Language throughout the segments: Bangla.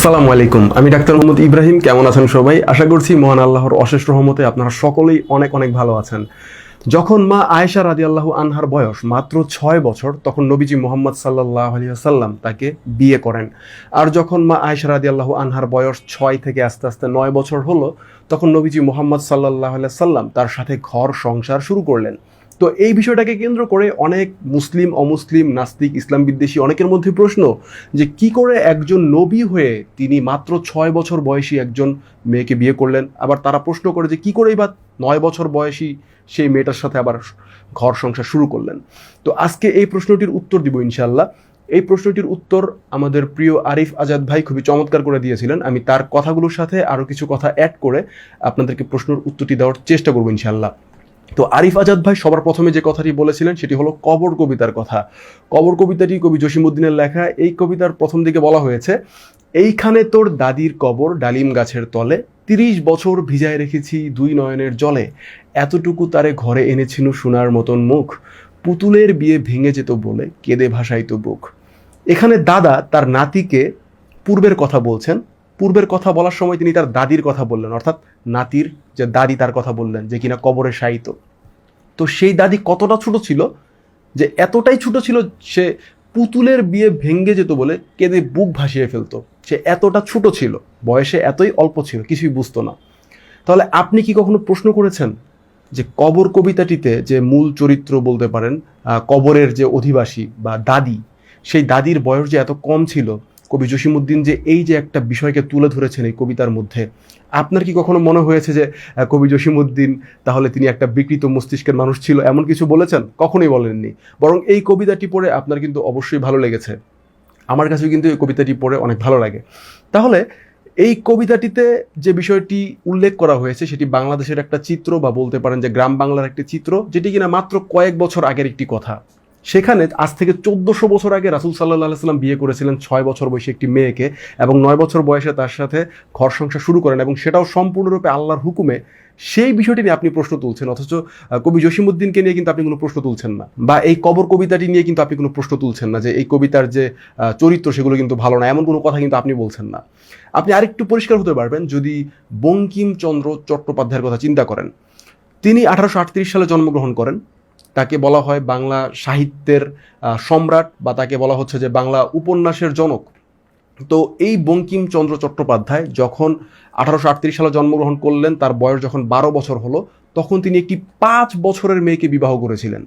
আসসালামু আলাইকুম। আমি ডাক্তার মোহাম্মদ ইব্রাহিম। কেমন আছেন সবাই? আশা করছি মহান আল্লাহর অশেষ রহমতে আপনারা সকলেই অনেক অনেক ভালো আছেন। যখন মা আয়েশা রাদিয়াল্লাহু আনহার বয়স মাত্র 6 বছর, তখন নবীজি মুহাম্মদ সাল্লাল্লাহু আলাইহি ওয়াসাল্লাম তাকে বিয়ে করেন। আর যখন মা আয়েশা রাদিয়াল্লাহু আনহার বয়স 6 থেকে আস্তে আস্তে 9 বছর হলো, তখন নবীজি মুহাম্মদ সাল্লাল্লাহু আলাইহি ওয়াসাল্লাম তার সাথে ঘর সংসার শুরু করলেন। তো এই বিষয়টাকে কেন্দ্র করে অনেক মুসলিম, অমুসলিম, নাস্তিক, ইসলাম বিদ্বেষী অনেকের মধ্যে প্রশ্ন যে কি করে একজন নবী হয়ে তিনি মাত্র 6 বছর বয়সী একজন মেয়েকে বিয়ে করলেন। আবার তারা প্রশ্ন করে যে কি করেই বা 9 বছর বয়সী সেই মেয়েটার সাথে আবার ঘর সংসার শুরু করলেন। তো আজকে এই প্রশ্নটির উত্তর দিব ইনশাআল্লাহ। এই প্রশ্নটির উত্তর আমাদের প্রিয় আরিফ আজাদ ভাই খুবই চমৎকার করে দিয়েছিলেন। আমি তার কথাগুলোর সাথে আরও কিছু কথা অ্যাড করে আপনাদেরকে প্রশ্নের উত্তরটি দেওয়ার চেষ্টা করবো ইনশাআল্লাহ। তো আরিফ আজাদ ভাই সবার প্রথমে যে কথাটি বলেছিলেন সেটি হলো কবর কবিতার কথা। কবর কবিতাটি কবি জসিমউদ্দিনের লেখা। এই কবিতার প্রথম দিকে বলা হয়েছে, এইখানে তোর দাদির কবর ডালিম গাছের তলে, 30 বছর ভিজায় রেখেছি 2 নয়নের জলে, এতটুকু তারে ঘরে এনেছিনু সোনার মতন মুখ, পুতুলের বিয়ে ভেঙে যেত বলে কেঁদে ভাসাইতো বুক। এখানে দাদা তার নাতিকে পূর্বের কথা বলছেন। পূর্বের কথা বলার সময় তিনি তার দাদির কথা বললেন, অর্থাৎ নাতির যে দাদি তার কথা বললেন, যে কিনা কবরে শায়িত। তো সেই দাদি কতটা ছোট ছিল, যে এতটাই ছোট ছিল সে পুতুলের বিয়ে ভেঙে যেত বলে কেঁদে বুক ভাসিয়ে ফেলতো। সে এতটা ছোট ছিল, বয়সে এতই অল্প ছিল, কিছুই বুঝতো না। তাহলে আপনি কি কখনো প্রশ্ন করেছেন যে কবর কবিতাটিতে যে মূল চরিত্র বলতে পারেন, কবরের যে অধিবাসী বা দাদি, সেই দাদির বয়স যে এত কম ছিল, কবি জসিমউদ্দিন যে এই যে একটা বিষয়কে তুলে ধরেছেন এই কবিতার মধ্যে, আপনার কি কখনো মনে হয়েছে যে কবি জসিমউদ্দিন তাহলে তিনি একটা বিকৃত মস্তিষ্কের মানুষ ছিল, এমন কিছু বলেছেন? কখনোই বলেননি। বরং এই কবিতাটি পড়ে আপনার কিন্তু অবশ্যই ভালো লেগেছে। আমার কাছেও কিন্তু এই কবিতাটি পড়ে অনেক ভালো লাগে। তাহলে এই কবিতাটিতে যে বিষয়টি উল্লেখ করা হয়েছে সেটি বাংলাদেশের একটা চিত্র, বা বলতে পারেন যে গ্রাম বাংলার একটি চিত্র, যেটি কিনা মাত্র কয়েক বছর আগের একটি কথা। সেখানে আজ থেকে 1400 বছর আগে রাসূল সাল্লাল্লাহু আলাইহি সাল্লাম বিয়ে করেছিলেন 6 বছর বয়সী একটি মেয়েকে, এবং 9 বছর বয়সে তার সাথে ঘর সংসার শুরু করেন, এবং সেটাও সম্পূর্ণরূপে আল্লাহর হুকুমে। সেই বিষয়টি নিয়ে আপনি প্রশ্ন তুলছেন, অথচ কবি জসিমউদ্দিনকে নিয়ে কিন্তু আপনি কোনো প্রশ্ন তুলছেন না, বা এই কবর কবিতাটি নিয়ে কিন্তু আপনি কোনো প্রশ্ন তুলছেন না যে এই কবিতার যে চরিত্র সেগুলো কিন্তু ভালো না, এমন কোনো কথা কিন্তু আপনি বলছেন না। আপনি আরেকটু পরিষ্কার হতে পারবেন যদি বঙ্কিমচন্দ্র চট্টোপাধ্যায়ের কথা চিন্তা করেন। তিনি 1838 সালে জন্মগ্রহণ করেন। তাকে বলা হয় বাংলা সাহিত্যের সম্রাট, বা তাকে বলা হচ্ছে যে বাংলা উপন্যাসের জনক। তো এই বঙ্কিমচন্দ্র চট্টোপাধ্যায় যখন 1838 সালে জন্মগ্রহণ করলেন, তার বয়স যখন 12 বছর হলো, তখন তিনি একটি 5 বছরের মেয়েকে বিবাহ করেছিলেন।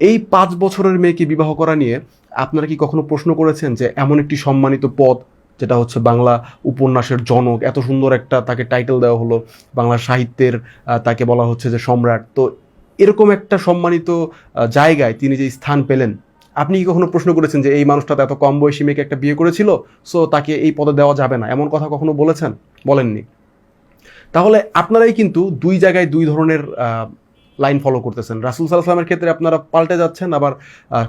এই 5 বছরের মেয়েকে বিবাহ করা নিয়ে আপনারা কি কখনো প্রশ্ন করেছেন যে এমন একটি সম্মানিত পদ, যেটা হচ্ছে বাংলা উপন্যাসের জনক, এত সুন্দর একটা তাকে টাইটেল দেওয়া হলো, বাংলা সাহিত্যের তাকে বলা হচ্ছে যে সম্রাট, তো এরকম একটা সম্মানিত জায়গায় তিনি যে স্থান পেলেন, আপনি কি কখনো প্রশ্ন করেছেন যে এই মানুষটা এত কম বয়সী মেয়েকে একটা বিয়ে করেছিল, সো তাকে এই পদে দেওয়া যাবে না, এমন কথা কখনো বলেছেন? বলেননি। তাহলে আপনারাই কিন্তু দুই জায়গায় দুই ধরনের লাইন ফলো করতেছেন। রাসূল সাল্লাল্লাহু আলাইহি ওয়াসাল্লামের ক্ষেত্রে আপনারা পাল্টে যাচ্ছেন, আবার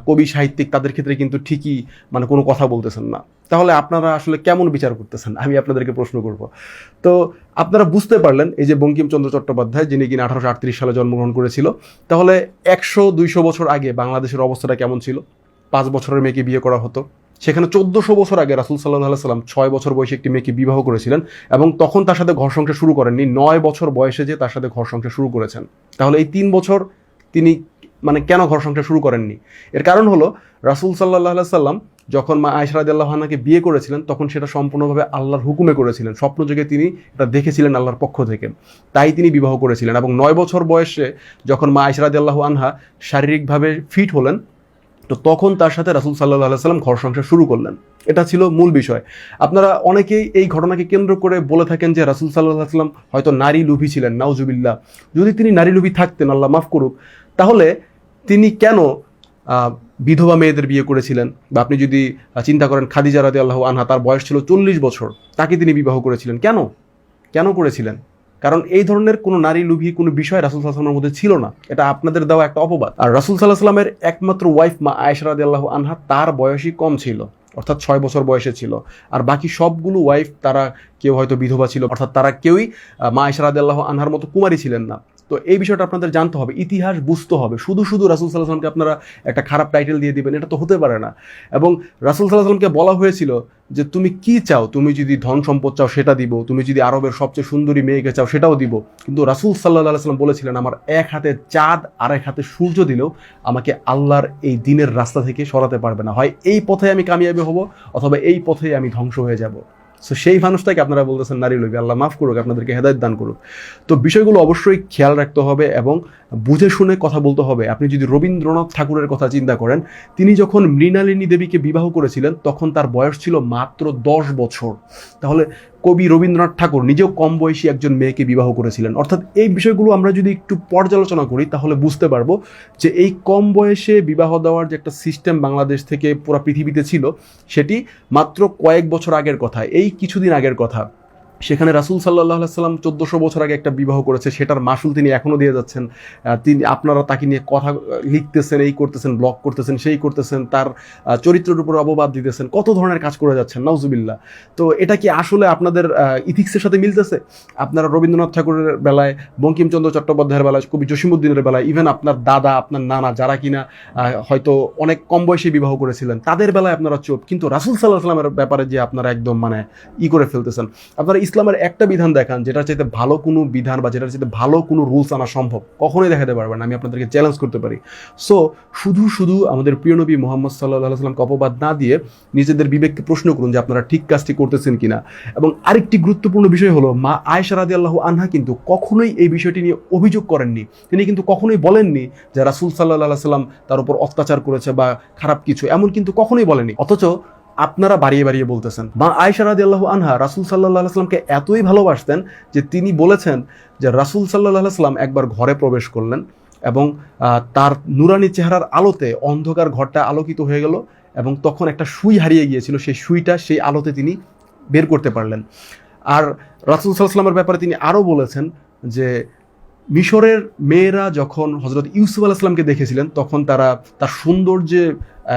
কবি সাহিত্যিক তাদের ক্ষেত্রে কিন্তু ঠিকই কোনো কথা বলতেছেন না। তাহলে আপনারা আসলে কেমন বিচার করতেছেন, আমি আপনাদেরকে প্রশ্ন করব। তো আপনারা বুঝতে পারলেন এই যে বঙ্কিমচন্দ্র চট্টোপাধ্যায়, যিনি কিনা 1838 সালে জন্মগ্রহণ করেছিল, তাহলে 100-200 বছর আগে বাংলাদেশের অবস্থাটা কেমন ছিল? 5 বছরের মেয়েকে বিয়ে করা হতো। সেখানে 1400 বছর আগে রাসূল সাল্লাল্লাহু আলাইহি ওয়াসাল্লাম 6 বছর বয়সী একটি মেয়েকে বিবাহ করেছিলেন, এবং তখন তার সাথে ঘর সংসার শুরু করেননি, 9 বছর বয়সে যে তার সাথে ঘর সংসার শুরু করেছেন। তাহলে এই 3 বছর তিনি কেন ঘর সংসার শুরু করেননি? এর কারণ হলো রাসূল সাল্লাল্লাহু আলাইহি ওয়াসাল্লাম যখন মা আয়েশা রাদিয়াল্লাহু আনহাকে বিয়ে করেছিলেন, তখন সেটা সম্পূর্ণভাবে আল্লাহর হুকুমে করেছিলেন। স্বপ্নযোগে তিনি এটা দেখেছিলেন আল্লাহর পক্ষ থেকে, তাই তিনি বিবাহ করেছিলেন। এবং 9 বছর বয়সে যখন মা আয়েশা রাদিয়াল্লাহু আনহা শারীরিকভাবে ফিট হলেন, তো তখন তার সাথে রাসূল সাল্লাল্লাহু আলাইহি ওয়াসাল্লাম ঘর সংসার শুরু করলেন। এটা ছিল মূল বিষয়। আপনারা অনেকেই এই ঘটনাকে কেন্দ্র করে বলে থাকেন যে রাসূল সাল্লাল্লাহু আলাইহি ওয়াসাল্লাম হয়তো নারী লোভী ছিলেন, নাউজুবিল্লাহ। যদি তিনি নারী লোভী থাকতেন, আল্লাহ মাফ করুক, তাহলে তিনি কেন বিধবা মেয়েদের বিয়ে করেছিলেন? বা আপনি যদি চিন্তা করেন খাদিজা রাদিয়াল্লাহু আনহা, তার বয়স ছিল 40 বছর, তাকে তিনি বিবাহ করেছিলেন কেন? কেন করেছিলেন? কারণ এই ধরনের কোনো নারী লোভী কোনো বিষয় রাসূল সাল্লাল্লাহু আলাইহি ওয়াসাল্লামের মধ্যে ছিল না। এটা আপনাদের দেওয়া একটা অপবাদ। আর রাসূল সাল্লাল্লাহু আলাইহি ওয়াসাল্লামের একমাত্র ওয়াইফ মা আয়েশা রাদিয়াল্লাহু আনহা, তার বয়সই কম ছিল, অর্থাৎ 6 বছর বয়সে ছিল। আর বাকি সবগুলো ওয়াইফ তারা কেউ হয়তো বিধবা ছিল, অর্থাৎ তারা কেউই মা আয়েশা রাদিয়াল্লাহু আনহার মতো কুমারী ছিলেন না। তো এই বিষয়টা আপনাদের জানতে হবে, ইতিহাস বুঝতে হবে। শুধু শুধু রাসূল সাল্লাল্লাহু আলাইহি ওয়াসাল্লামকে আপনারা একটা খারাপ টাইটেল দিয়ে দিবেন, এটা তো হতে পারে না। এবং রাসূল সাল্লাল্লাহু আলাইহি ওয়াসাল্লামকে বলা হয়েছিল যে তুমি কি চাও, তুমি যদি ধন সম্পদ চাও সেটা দিব, তুমি যদি আরবের সবচেয়ে সুন্দরী মেয়েকে চাও সেটাও দিব, কিন্তু রাসূল সাল্লাল্লাহু আলাইহি ওয়াসাল্লাম বলেছিলেন আমার এক হাতে চাঁদ আর এক হাতে সূর্য দিলেও আমাকে আল্লাহর এই দিনের রাস্তা থেকে সরাতে পারবে না, হয় এই পথে আমি কামিয়াবি হব অথবা এই পথেই আমি ধ্বংস হয়ে যাব। সো সেই মানুষটাকে আপনারা বলতেছেন নারী লোভী, আল্লাহ মাফ করুক, আপনাদেরকে হেদায়েত দান করুক। তো বিষয়গুলো অবশ্যই খেয়াল রাখতে হবে এবং বুঝে শুনে কথা বলতে হবে। আপনি যদি রবীন্দ্রনাথ ঠাকুরের কথা চিন্তা করেন, তিনি যখন মৃণালিনী দেবীকে বিবাহ করেছিলেন তখন তার বয়স ছিল মাত্র 10 বছর। তাহলে কবি রবীন্দ্রনাথ ঠাকুর নিজেও কম বয়সী একজন মেয়েকে বিবাহ করেছিলেন। অর্থাৎ এই বিষয়গুলো আমরা যদি একটু পর্যালোচনা করি তাহলে বুঝতে পারবো যে এই কম বয়সে বিবাহ দেওয়ার যে একটা সিস্টেম বাংলাদেশ থেকে পুরো পৃথিবীতে ছিল, সেটি মাত্র কয়েক বছর আগের কথা, এই কিছুদিন আগের কথা। সেখানে রাসূল সাল্লাল্লাহু আলাইহি সাল্লাম 1400 বছর আগে একটা বিবাহ করেছে, সেটার মাসুল তিনি এখনও দিয়ে যাচ্ছেন। তিনি আপনারা তাকে নিয়ে কথা লিখতেছেন, এই করতেছেন, ব্লগ করতেছেন, সেই করতেছেন, তার চরিত্রের উপর অপবাদ দিতেছেন, কত ধরনের কাজ করে যাচ্ছেন, নাউজুবিল্লাহ। তো এটা কি আসলে আপনাদের ইথিক্সের সাথে মিলতেছে? আপনারা রবীন্দ্রনাথ ঠাকুরের বেলায়, বঙ্কিমচন্দ্র চট্টোপাধ্যায়ের বেলায়, কবি জসিমউদ্দিনের বেলায়, ইভেন আপনার দাদা, আপনার নানা, যারা কিনা হয়তো অনেক কম বয়সে বিবাহ করেছিলেন, তাদের বেলায় আপনারা চুপ, কিন্তু রাসূল সাল্লাল্লাহু আলাইহি সাল্লামের ব্যাপারে যে আপনারা একদম করে ফেলতেছেন। আপনারা ইসলামের একটা বিধান দেখান যেটার চাইতে ভালো কোনো বিধান বা যেটার চাইতে ভালো কোনো রুলস আনা সম্ভব, কখনোই দেখাতে পারবেন না, আমি আপনাদেরকে চ্যালেঞ্জ করতে পারি। সো শুধু শুধু আমাদের প্রিয় নবী মুহাম্মদ সাল্লাল্লাহু আলাইহি ওয়াসাল্লামকে অপবাদ না দিয়ে নিজেদের বিবেককে প্রশ্ন করুন যে আপনারা ঠিক কাজটি করতেছেন কিনা। এবং আরেকটি গুরুত্বপূর্ণ বিষয় হলো, মা আয়েশা রাদিয়াল্লাহু আনহা কিন্তু কখনোই এই বিষয়টি নিয়ে অভিযোগ করেননি। তিনি কিন্তু কখনোই বলেননি যে রাসূল সাল্লাল্লাহু আলাইহি ওয়াসাল্লাম তার উপর অত্যাচার করেছে বা খারাপ কিছু, এমন কিন্তু কখনোই বলেনি। অথচ আপনারা বাড়িয়ে বাড়িয়ে বলতেছেন। মা আয়েশা রাদিয়াল্লাহু আনহা রাসূল সাল্লাল্লাহু আলাইহি ওয়াসাল্লামকে এতই ভালোবাসতেন যে তিনি বলেছেন যে রাসূল সাল্লাল্লাহু আলাইহি ওয়াসাল্লাম একবার ঘরে প্রবেশ করলেন এবং তার নুরানি চেহারার আলোতে অন্ধকার ঘরটা আলোকিত হয়ে গেল এবং তখন একটা সুই হারিয়ে গিয়েছিল, সেই সুইটা সেই আলোতে তিনি বের করতে পারলেন। আর রাসূল সাল্লাল্লাহু আলাইহি ওয়াসাল্লামের ব্যাপারে তিনি আরও বলেছেন যে মিশরের মেয়েরা যখন হযরত ইউসুফ আলাইহিস সালামকে দেখেছিলেন তখন তারা তার সৌন্দর্যে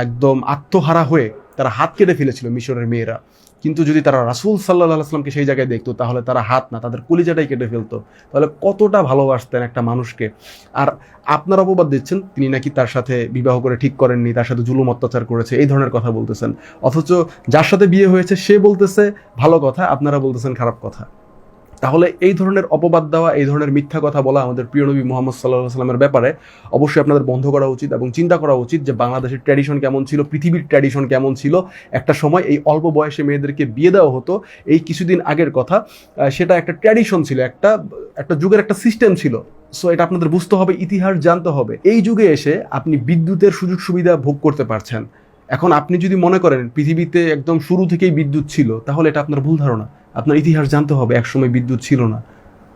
একদম আত্মহারা হয়ে তারা হাত কেটে ফেলেছিল মিশরের মেয়েরা, কিন্তু যদি তারা রাসূল সাল্লাল্লাহু আলাইহি ওয়াসাল্লামকে সেই জায়গায় দেখতো তাহলে তারা হাত না, তাদের কলিজাটাই কেটে ফেলতো। তাহলে কতটা ভালোবাসতেন একটা মানুষকে। আর আপনারা অপবাদ দিচ্ছেন তিনি নাকি তার সাথে বিবাহ করে ঠিক করেননি, তার সাথে জুলুম অত্যাচার করেছে, এই ধরনের কথা বলতেছেন। অথচ যার সাথে বিয়ে হয়েছে সে বলতেছে ভালো কথা, আপনারা বলতেছেন খারাপ কথা। তাহলে এই ধরনের অপবাদ দেওয়া, এই ধরনের মিথ্যা কথা বলা আমাদের প্রিয় নবী মুহাম্মদ সাল্লাল্লাহু আলাইহি ওয়াসাল্লামের ব্যাপারে অবশ্যই আপনাদের বন্ধ করা উচিত এবং চিন্তা করা উচিত যে বাংলাদেশের ট্র্যাডিশন কেমন ছিল, পৃথিবীর ট্র্যাডিশন কেমন ছিল। একটা সময় এই অল্প বয়সে মেয়েদেরকে বিয়ে দেওয়া হতো, এই কিছুদিন আগের কথা, সেটা একটা ট্র্যাডিশন ছিল, একটা যুগের একটা সিস্টেম ছিল। সো এটা আপনাদের বুঝতে হবে, ইতিহাস জানতে হবে। এই যুগে এসে আপনি বিদ্যুতের সুযোগ সুবিধা ভোগ করতে পারছেন। এখন আপনি যদি মনে করেন পৃথিবীতে একদম শুরু থেকেই বিদ্যুৎ ছিল, তাহলে এটা আপনার ভুল ধারণা। আপনার ইতিহাস জানতে হবে, একসময় বিদ্যুৎ ছিল না।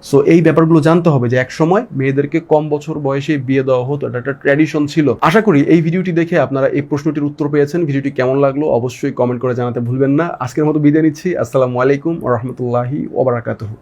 সো এই ব্যাপারগুলো জানতে হবে যে একসময় মেয়েদেরকে কম বছর বয়সে বিয়ে দেওয়া হতো, এটা একটা ট্র্যাডিশন ছিল। আশা করি এই ভিডিওটি দেখে আপনারা এই প্রশ্নটির উত্তর পেয়েছেন। ভিডিওটি কেমন লাগলো অবশ্যই কমেন্ট করে জানাতে ভুলবেন না। আজকের মতো বিদায় নিচ্ছি। আসসালামু আলাইকুম ওয়া রাহমাতুল্লাহি ওয়া বারাকাতুহু।